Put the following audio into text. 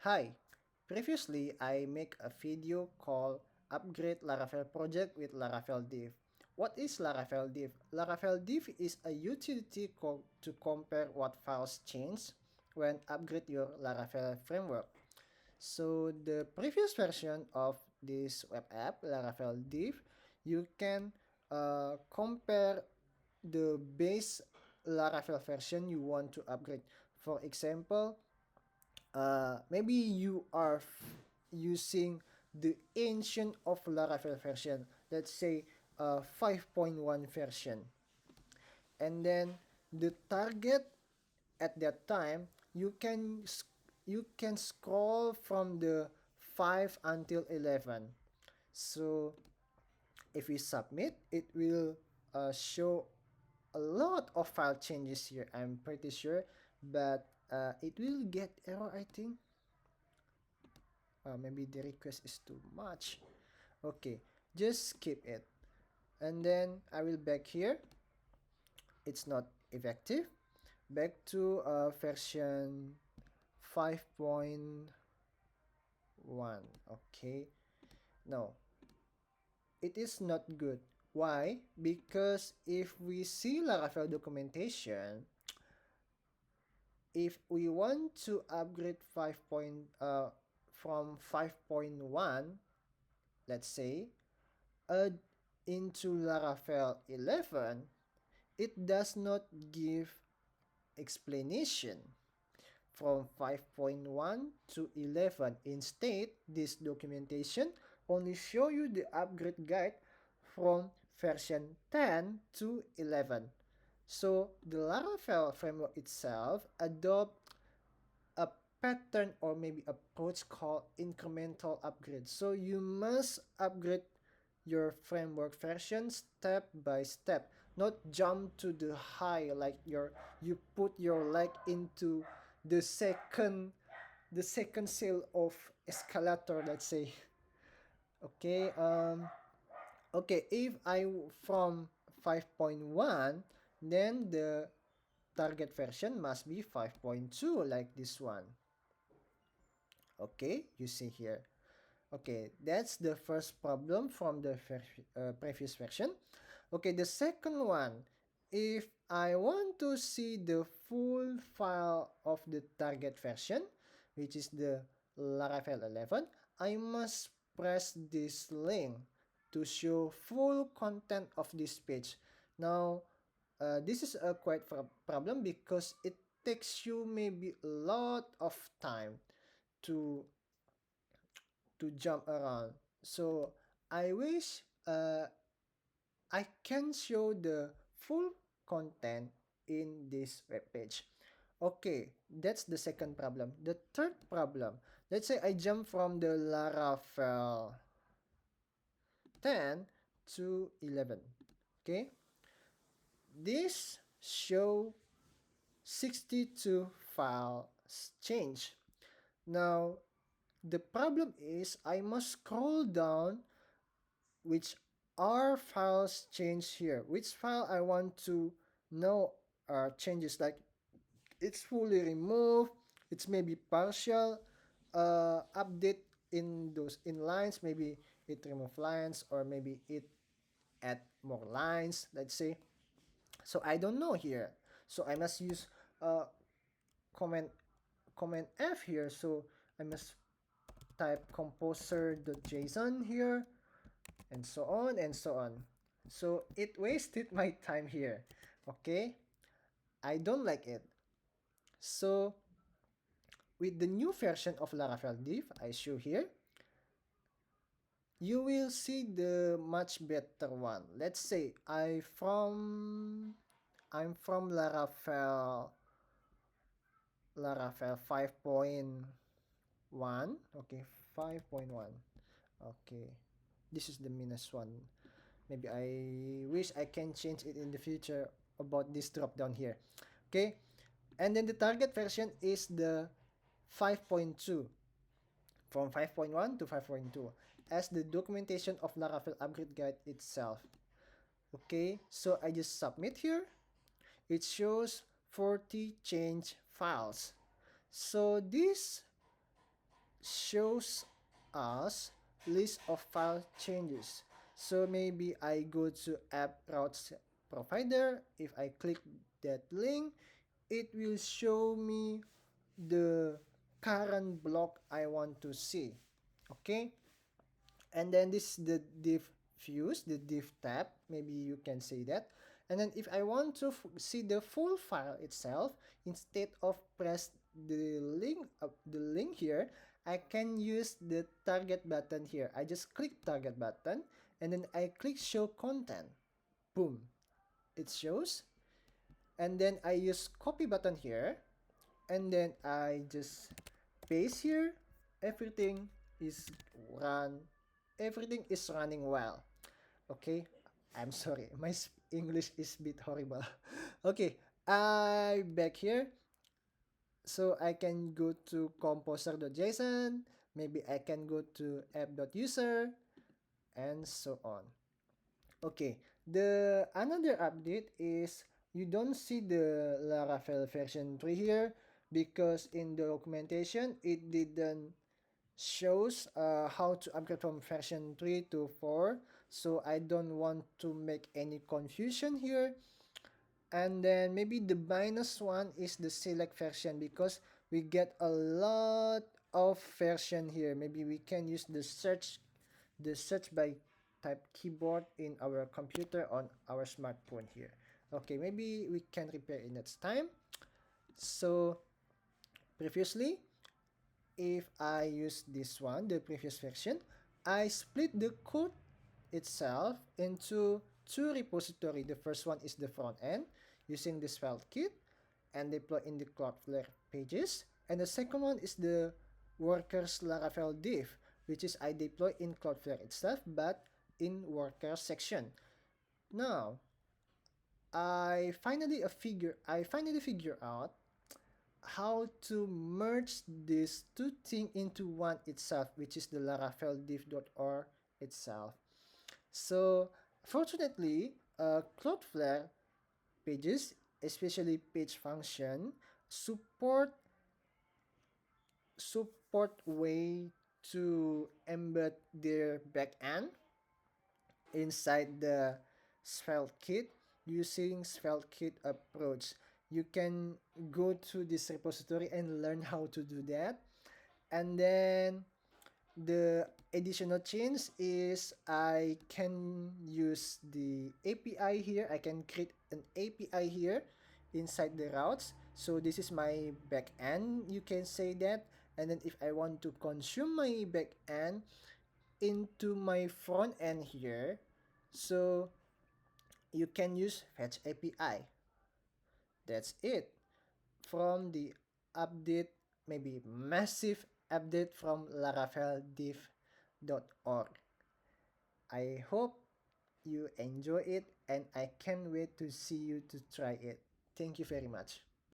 Hi, previously I make a video called Upgrade Laravel Project with Laravel Div. What is Laravel Div? Laravel Div is a utility to compare what files change when upgrade your Laravel framework. So the previous version of this web app, Laravel Div, you can compare the base Laravel version you want to upgrade. For example, maybe you are using the ancient of Laravel version, let's say 5.1 version, and then the target at that time you can scroll from the 5 until 11. So if we submit, it will show a lot of file changes here, I'm pretty sure, but it will get error, I think. Maybe the request is too much. Okay, just skip it, and then I will back here. It's not effective. Back to version 5.1. Okay, no, it is not good. Why? Because if we see Laravel documentation, if we want to upgrade from 5.1, let's say, into Laravel 11, it does not give explanation from 5.1 to 11. Instead, this documentation only show you the upgrade guide from version 10 to 11. So the Laravel framework itself adopt a pattern or maybe approach called incremental upgrade. So you must upgrade your framework version step by step, not jump to the high, like you put your leg into the second cell of escalator, let's say. Okay, okay, if I from 5.1, then the target version must be 5.2, like this one. Okay, you see here. Okay, that's the first problem from the previous version. Okay, the second one, if I want to see the full file of the target version, which is the Laravel 11, I must press this link to show full content of this page. Now, this is a quite problem because it takes you maybe a lot of time to jump around. So I wish I can show the full content in this web page. Okay, that's the second problem. The third problem, let's say I jump from the Laravel 10 to 11. Okay, this show 62 files change. Now, the problem is I must scroll down which are files changed here. Which file I want to know are changes, like it's fully removed, it's maybe partial update in those in lines, maybe it remove lines or maybe it add more lines, let's say. So I don't know here. So I must use command command F here. So I must type composer.json here, and so on and so on. So it wasted my time here. Okay, I don't like it. So with the new version of Laravel Div I show here, you will see the much better one. Let's say I'm from Laravel 5.1. Okay, 5.1. Okay, this is the minus one. Maybe I wish I can change it in the future about this drop down here. Okay, and then the target version is the 5.2, from 5.1 to 5.2, as the documentation of Laravel upgrade guide itself. Okay, so I just submit here. It shows 40 change files. So this shows us list of file changes. So maybe I go to app routes provider. If I click that link, it will show me the current block I want to see. Okay, and then this is the div views, the div tab, maybe you can say that. And then if I want to see the full file itself, instead of press the link here, I can use the target button here. I just click target button and then I click show content. Boom, it shows. And then I use copy button here, and then I just paste here. Everything is run everything is running well. Okay, I'm sorry, my English is a bit horrible. Okay, I back here, so I can go to composer.json, maybe I can go to app.user, and so on. Okay, the another update is you don't see the Laravel version 3 here because in the documentation it didn't shows how to upgrade from version 3 to 4, so I don't want to make any confusion here. And then maybe the minus one is the select version because we get a lot of version here. Maybe we can use the search by type keyboard in our computer on our smartphone here. Okay, maybe we can repair in next time. So previously, if I use this one, the previous version, I split the code itself into two repositories. The first one is the front end using this file kit and deploy in the Cloudflare pages. And the second one is the workers Laravel div, which is I deploy in Cloudflare itself, but in workers section. Now, I finally figure out how to merge these two things into one itself, which is the Laravel div.org itself. So fortunately, Cloudflare pages, especially page function, support way to embed their backend inside the SvelteKit using SvelteKit approach. You can go to this repository and learn how to do that. And then the additional change is I can use the API here. I can create an API here inside the routes. So this is my backend, you can say that. And then if I want to consume my backend into my front end here, so you can use fetch API. That's it. From the update, maybe massive update from Laravel div.org. I hope you enjoy it and I can't wait to see you to try it. Thank you very much.